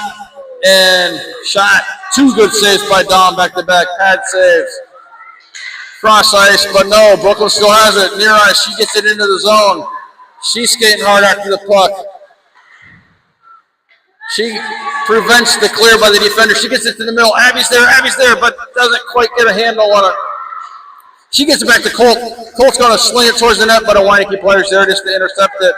and shot. Two good saves by Dom, back-to-back pad saves. Cross ice, but no, Brooklyn still has it. Near ice, she gets it into the zone. She's skating hard after the puck. She prevents the clear by the defender. She gets it to the middle. Abby's there, but doesn't quite get a handle on it. She gets it back to Colt. Colt's going to sling it towards the net, but a Waunakee player's there just to intercept it.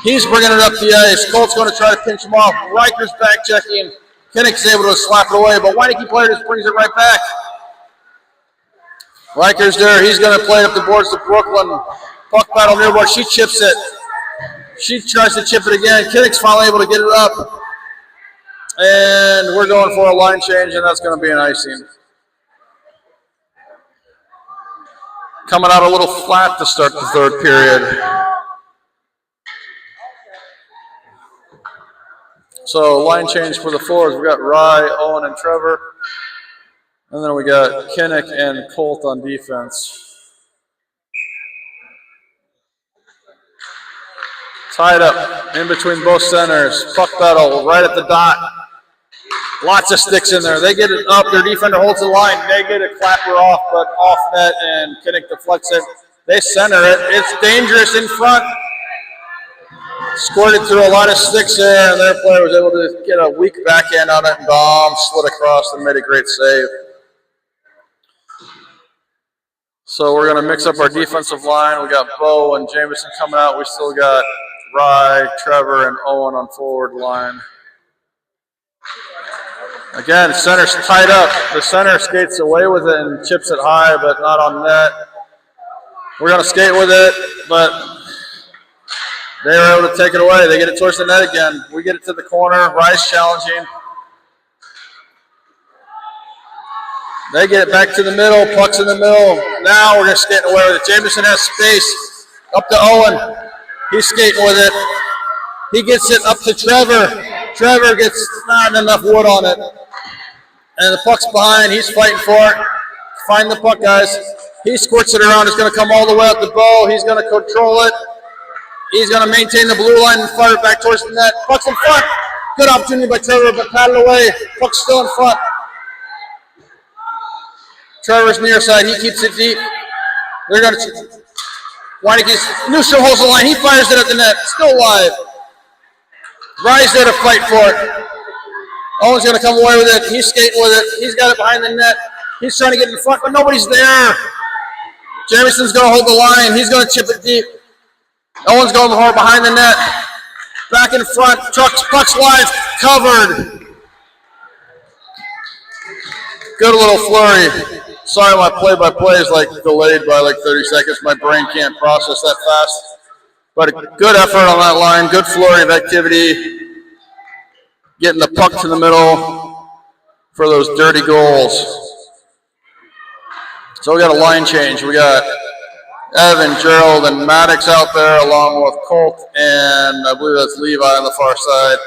He's bringing it up the ice. Colt's going to try to pinch him off. Riker's back checking. Kinnick's able to slap it away, but Waunakee player just brings it right back. Riker's there. He's going to play up the boards to Brooklyn. Puck battle near board. She chips it. She tries to chip it again. Kinnick's finally able to get it up. And we're going for a line change, and that's going to be an icing. Coming out a little flat to start the third period. So line change for the forwards. We got Rye, Owen, and Trevor. And then we got Kinnick and Colt on defense. Tied up in between both centers. Puck battle right at the dot. Lots of sticks in there. They get it up. Their defender holds the line. They get a clapper off, but off net, and Kinnick deflects it. They center it. It's dangerous in front. Squirted through a lot of sticks there, and their player was able to get a weak backhand on it, and Dom slid across and made a great save. So we're going to mix up our defensive line. We got Bo and Jameson coming out. We still got Rye, Trevor, and Owen on forward line. Again, center's tied up. The center skates away with it and chips it high, but not on net. We're going to skate with it, but they were able to take it away. They get it towards the net again. We get it to the corner. Rice challenging. They get it back to the middle. Puck's in the middle. Now we're just skating away with it. Jameson has space. Up to Owen. He's skating with it. He gets it up to Trevor. Trevor gets not enough wood on it. And the puck's behind. He's fighting for it. Find the puck, guys. He squirts it around. It's going to come all the way up the Bo. He's going to control it. He's going to maintain the blue line and fire it back towards the net. Puck's in front. Good opportunity by Trevor, but patted away. Puck's still in front. Trevor's near side. He keeps it deep. They're going to... Waunakee's Newstrom holds the line. He fires it at the net. Still alive. Rye's there to fight for it. Owen's going to come away with it. He's skating with it. He's got it behind the net. He's trying to get in front, but nobody's there. Jameson's going to hold the line. He's going to chip it deep. Owen's going hard behind the net. Back in front. Puck's live. Covered. Good little flurry. Sorry, my play-by-play is delayed by 30 seconds. My brain can't process that fast. But a good effort on that line. Good flurry of activity. Getting the puck to the middle for those dirty goals. So we got a line change. We got Evan, Gerald, and Maddox out there along with Colt, and I believe that's Levi on the far side.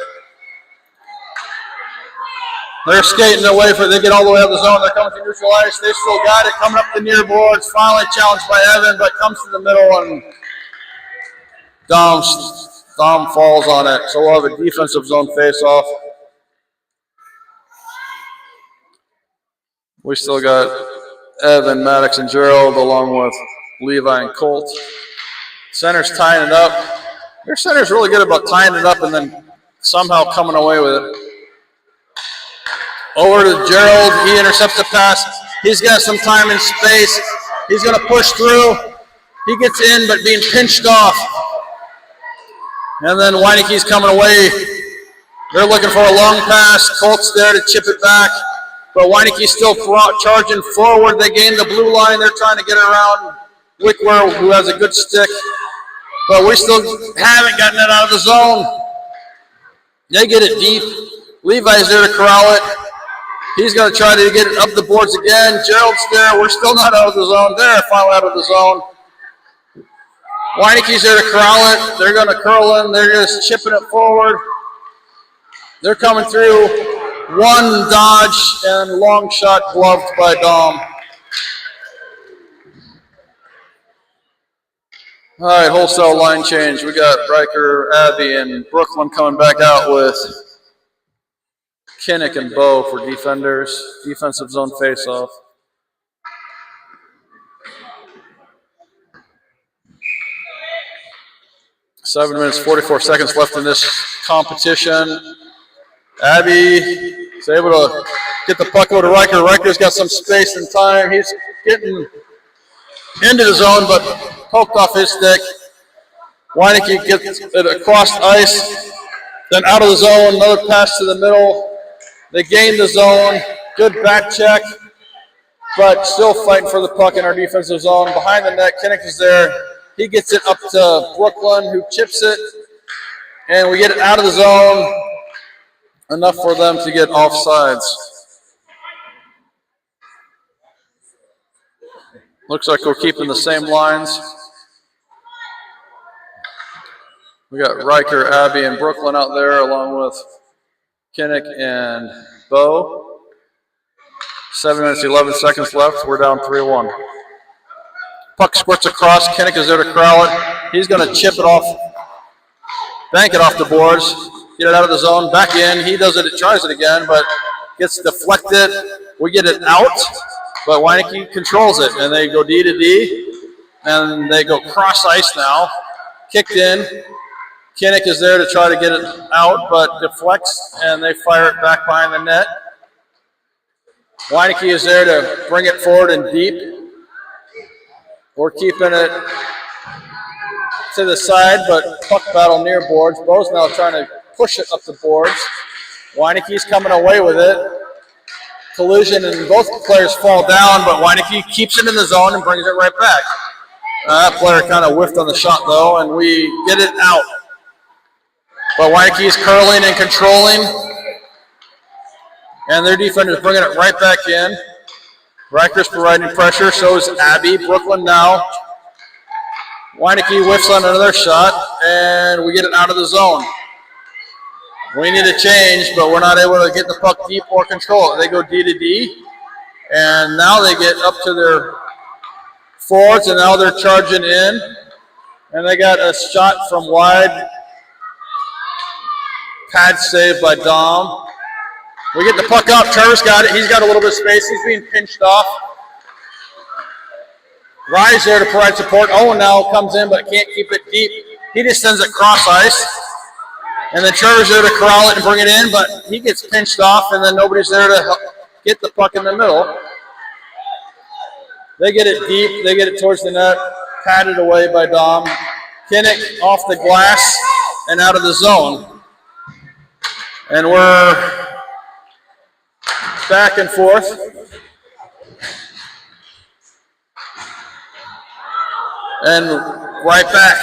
They're skating away they get all the way up the zone. They're coming to neutral ice. They still got it. Coming up the near boards. Finally challenged by Evan, but comes to the middle, and Dom falls on it. So we'll have a defensive zone face-off. We still got Evan, Maddox, and Gerald along with Levi and Colt. Center's tying it up. Their center's really good about tying it up and then somehow coming away with it. Over to Gerald. He intercepts the pass. He's got some time and space. He's going to push through. He gets in, but being pinched off. And then Waunakee's coming away. They're looking for a long pass. Colt's there to chip it back. But Waunakee's still charging forward. They gain the blue line. They're trying to get around Wickwer, who has a good stick. But we still haven't gotten it out of the zone. They get it deep. Levi's there to corral it. He's going to try to get it up the boards again. Gerald's there. We're still not out of the zone. They're finally out of the zone. Waunakee's there to corral it. They're going to curl in. They're just chipping it forward. They're coming through. One dodge and long shot gloved by Dom. All right, wholesale line change. We got Riker, Abby, and Brooklyn coming back out with Kinnick and Bo for defenders. Defensive zone face-off. Seven minutes, 44 seconds left in this competition. Abby is able to get the puck over to Riker. Riker's got some space and time. He's getting into the zone, but poked off his stick. Waunakee gets it across ice, then out of the zone. Another pass to the middle. They gain the zone. Good back check, but still fighting for the puck in our defensive zone. Behind the net, Kinnick is there. He gets it up to Brooklyn, who chips it, and we get it out of the zone. Enough for them to get offsides. Looks like we're keeping the same lines. We got Riker, Abby, and Brooklyn out there along with Kinnick and Bo. 7 minutes, 11 seconds left. We're down 3-1. Puck squirts across. Kinnick is there to corral it. He's going to chip it off, bank it off the boards, get it out of the zone, back in. He does it, tries it again, but gets deflected. We get it out, but Waunakee controls it, and they go D to D, and they go cross ice now. Kicked in. Kinnick is there to try to get it out, but deflects, and they fire it back behind the net. Waunakee is there to bring it forward and deep. We're keeping it to the side, but puck battle near boards. Bo's now trying to push it up the boards. Waunakee's coming away with it. Collision, and both players fall down, but Waunakee keeps it in the zone and brings it right back. That player kind of whiffed on the shot, though, and we get it out. But Waunakee's curling and controlling, and their defenders bringing it right back in. Rikers providing pressure, so is Abby. Brooklyn now. Waunakee whiffs on another shot, and we get it out of the zone. We need a change, but we're not able to get the puck deep or control it. They go D to D, and now they get up to their forwards, and now they're charging in. And they got a shot from wide. Pad save by Dom. We get the puck out. Trevor's got it. He's got a little bit of space. He's being pinched off. Rye's there to provide support. Owen now comes in, but can't keep it deep. He just sends it cross ice. And then Trevor's there to corral it and bring it in, but he gets pinched off, and then nobody's there to help get the puck in the middle. They get it deep. They get it towards the net. Patted away by Dom. Kinnick off the glass and out of the zone. And we're back and forth. And right back.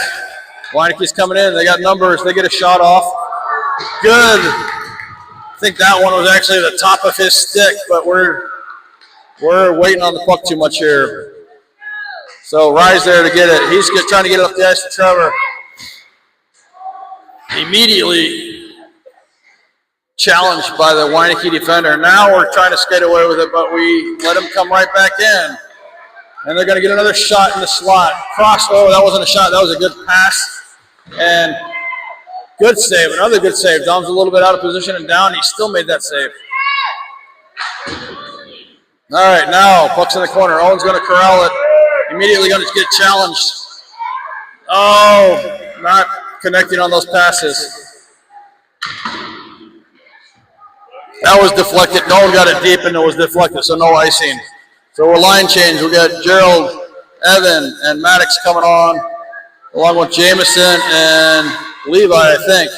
Waunakee's coming in. They got numbers. They get a shot off. Good. I think that one was actually the top of his stick, but we're waiting on the puck too much here. So Rye's there to get it. He's trying to get it up the ice to Trevor. Immediately challenged by the Waunakee defender. Now we're trying to skate away with it, but we let him come right back in. And they're going to get another shot in the slot. Cross, oh, that wasn't a shot. That was a good pass. And good save, another good save. Dom's a little bit out of position and down. He still made that save. All right, now puck's in the corner. Owen's going to corral it. Immediately going to get challenged. Oh, not connecting on those passes. That was deflected. No one got it deep, and it was deflected, so no icing. So we're line change. We got Gerald, Evan, and Maddox coming on, along with Jameson and Levi, I think.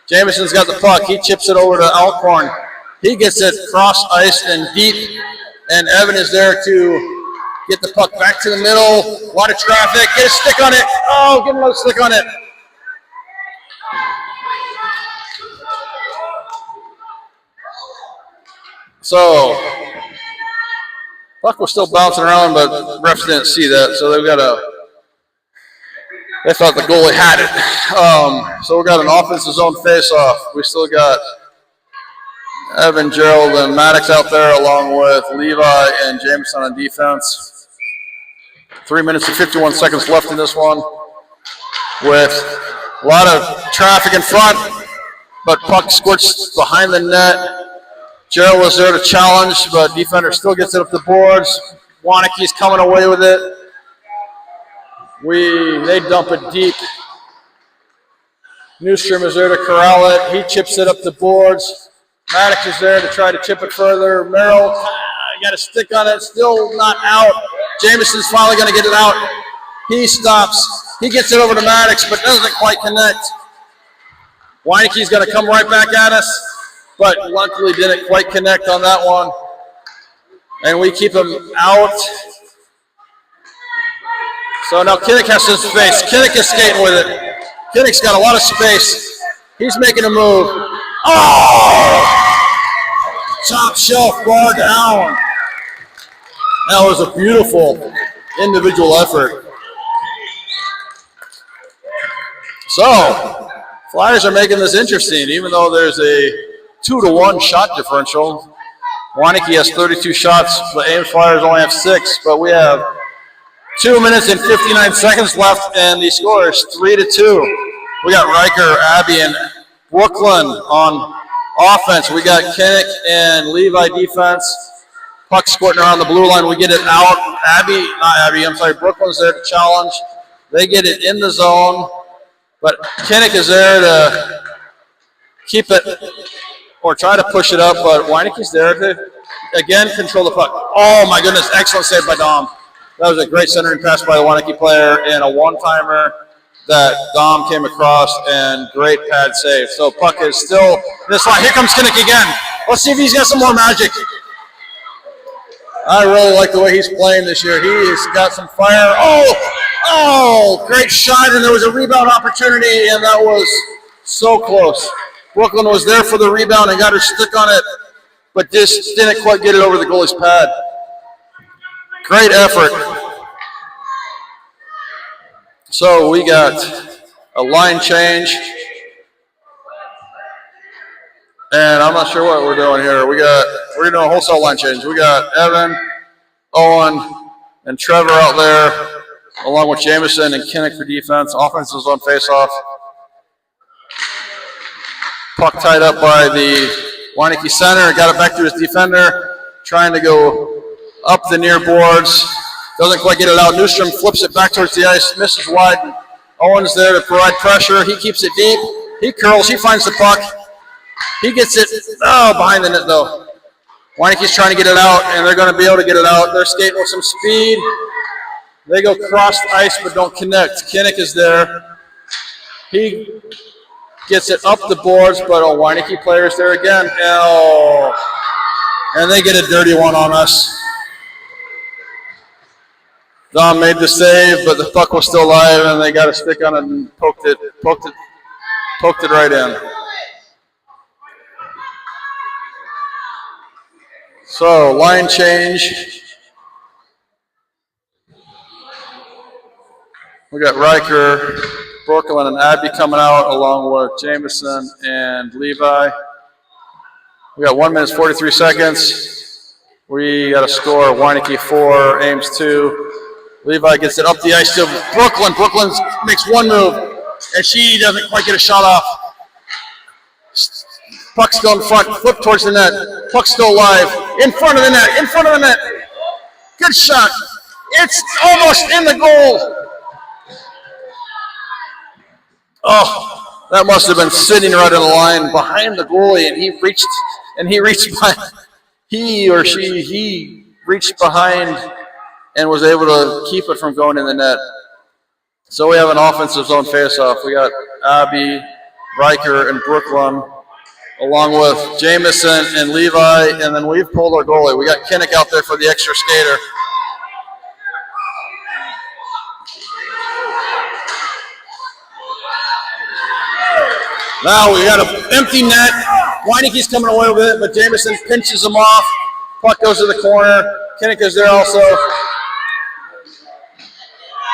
Jameson's got the puck. He chips it over to Alcorn. He gets it cross ice and deep, and Evan is there to get the puck back to the middle. A lot of traffic. Get a stick on it. Oh, get another stick on it. So, puck was still bouncing around, but refs didn't see that, so they thought the goalie had it. So we got an offensive zone face-off. We still got Evan, Gerald, and Maddox out there, along with Levi and Jameson on defense. 3 minutes and 51 seconds left in this one, with a lot of traffic in front, but puck squirts behind the net. Gerald was there to challenge, but defender still gets it up the boards. Waunakee's coming away with it. They dump it deep. Newstrom is there to corral it. He chips it up the boards. Maddox is there to try to chip it further. Merrill got a stick on it, still not out. Jameson's finally going to get it out. He stops. He gets it over to Maddox, but doesn't quite connect. Waunakee's going to come right back at us, but luckily didn't quite connect on that one. And we keep him out. So now Kinnick has some space. Kinnick is skating with it. Kinnick's got a lot of space. He's making a move. Oh! Top shelf bar down. That was a beautiful individual effort. So, Flyers are making this interesting, even though there's a 2-to-1 shot differential. Waunakee has 32 shots, the Ames Flyers only have 6, but we have 2 minutes and 59 seconds left, and the score is 3-2. We got Riker, Abby, and Brooklyn on Offense, we got Kinnick and Levi defense. Puck squirting around the blue line. We get it out. Brooklyn's there to challenge. They get it in the zone. But Kinnick is there to keep it or try to push it up. But Waunakee's there to, again, control the puck. Oh, my goodness. Excellent save by Dom. That was a great centering pass by the Waunakee player and a one-timer that Dom came across and great pad save. So puck is still in this line. Here comes Kinnick again. Let's see if he's got some more magic. I really like the way he's playing this year. He's got some fire. Oh, great shot, and there was a rebound opportunity, and that was so close. Brooklyn was there for the rebound and got her stick on it, but just didn't quite get it over the goalie's pad. Great effort. So we got a line change. And I'm not sure what we're doing here. We're doing a wholesale line change. We got Evan, Owen, and Trevor out there, along with Jameson and Kinnick for defense. Offense is on faceoff. Puck tied up by the Waunakee center. Got it back to his defender, trying to go up the near boards. Doesn't quite get it out. Newstrom flips it back towards the ice, misses wide. Owen's there to provide pressure. He keeps it deep. He curls. He finds the puck. He gets it behind the net, though. Waunakee's trying to get it out, and they're going to be able to get it out. They're skating with some speed. They go cross the ice but don't connect. Kinnick is there. He gets it up the boards, but a Waunakee player is there again. And they get a dirty one on us. Dom made the save, but the puck was still alive, and they got a stick on it and poked it right in. So, line change. We got Riker, Brooklyn, and Abby coming out along with Jameson and Levi. We got 1 minute 43 seconds. We got a score: Waunakee 4, Ames 2. Levi gets it up the ice to Brooklyn. Brooklyn makes one move, and she doesn't quite get a shot off. Puck still in front, flip towards the net. Puck still alive, in front of the net, Good shot. It's almost in the goal. Oh, that must have been sitting right in the line behind the goalie, and he reached behind. He reached behind and was able to keep it from going in the net. So we have an offensive zone faceoff. We got Abby, Riker, and Brooklyn, along with Jameson and Levi, and then we've pulled our goalie. We got Kinnick out there for the extra skater. Now we got an empty net. Waunakee's coming away with it, but Jameson pinches him off. Puck goes to the corner. Kinnick is there also.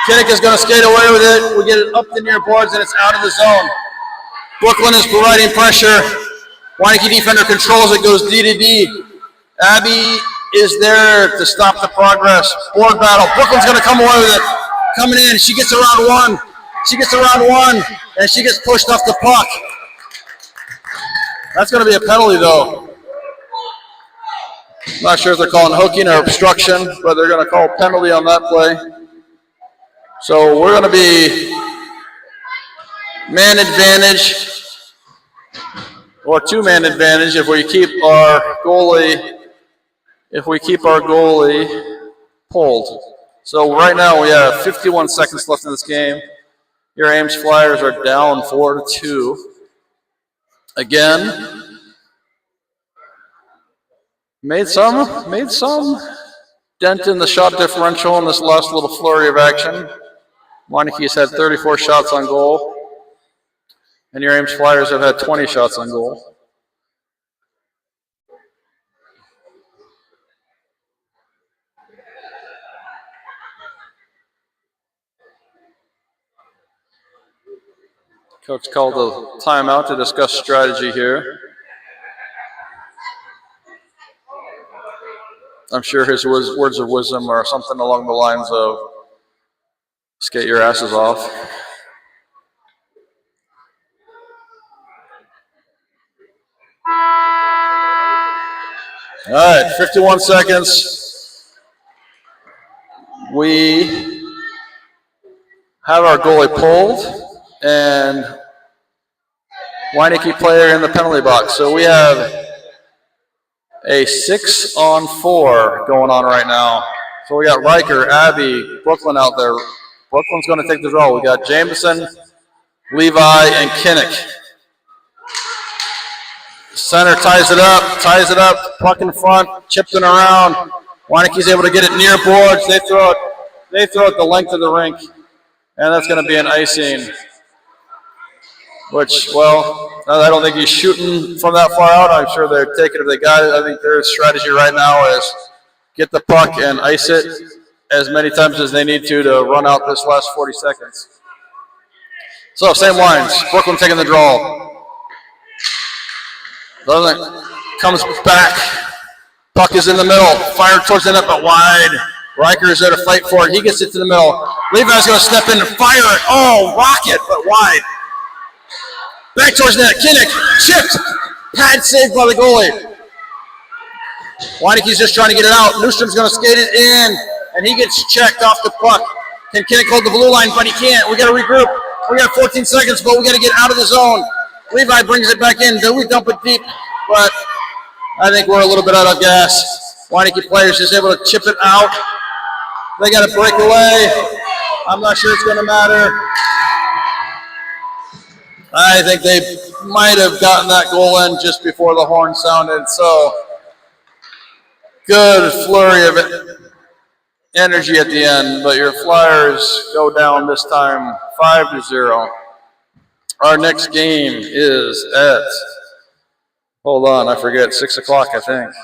Kinnick is going to skate away with it. We get it up the near boards, and it's out of the zone. Brooklyn is providing pressure. Waunakee defender controls it, goes D to D. Abby is there to stop the progress. Board battle. Brooklyn's going to come away with it. Coming in. She gets around one. And she gets pushed off the puck. That's going to be a penalty, though. I'm not sure if they're calling hooking or obstruction, but they're going to call penalty on that play. So we're going to be man advantage or two-man advantage if we keep our goalie pulled. So right now we have 51 seconds left in this game. Your Ames Flyers are down 4-2. Again, made some dent in the shot differential in this last little flurry of action. Waunakee's had 34 shots on goal, and your Ames Flyers have had 20 shots on goal. Coach called a timeout to discuss strategy here. I'm sure his words of wisdom are something along the lines of, skate your asses off. All right, 51 seconds. We have our goalie pulled and Waunakee player in the penalty box. So we have a 6-on-4 going on right now. So we got Riker, Abby, Brooklyn out there. Brooklyn's going to take the draw. We got Jameson, Levi, and Kinnick. Center ties it up, puck in front, chipped it around. Waunakee's able to get it near boards. They throw it the length of the rink, and that's going to be an icing. Which, well, I don't think he's shooting from that far out. I'm sure they're taking it if they got it. I think their strategy right now is get the puck and ice it as many times as they need to run out this last 40 seconds. So, same lines. Brooklyn taking the draw. Comes back. Puck is in the middle. Fired towards the net, but wide. Riker is there to fight for it. He gets it to the middle. Levi's going to step in and fire it. Oh, rocket, but wide. Back towards net. Kinnick chipped. Pad saved by the goalie. Waunakee's just trying to get it out. Newstrom's going to skate it in, and he gets checked off the puck. Can Kinnick hold the blue line? But he can't. We got to regroup. We got 14 seconds, but we got to get out of the zone. Levi brings it back in. We dump it deep, but I think we're a little bit out of gas. Waunakee players just able to chip it out. They got to break away. I'm not sure it's going to matter. I think they might have gotten that goal in just before the horn sounded. So good flurry of energy at the end, but your Flyers go down this time 5-0. Our next game is at, hold on, I forget, 6 o'clock, I think.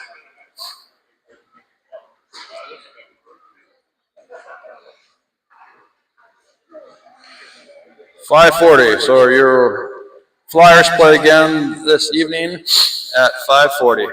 $5:40. So your Flyers play again this evening at 5:40.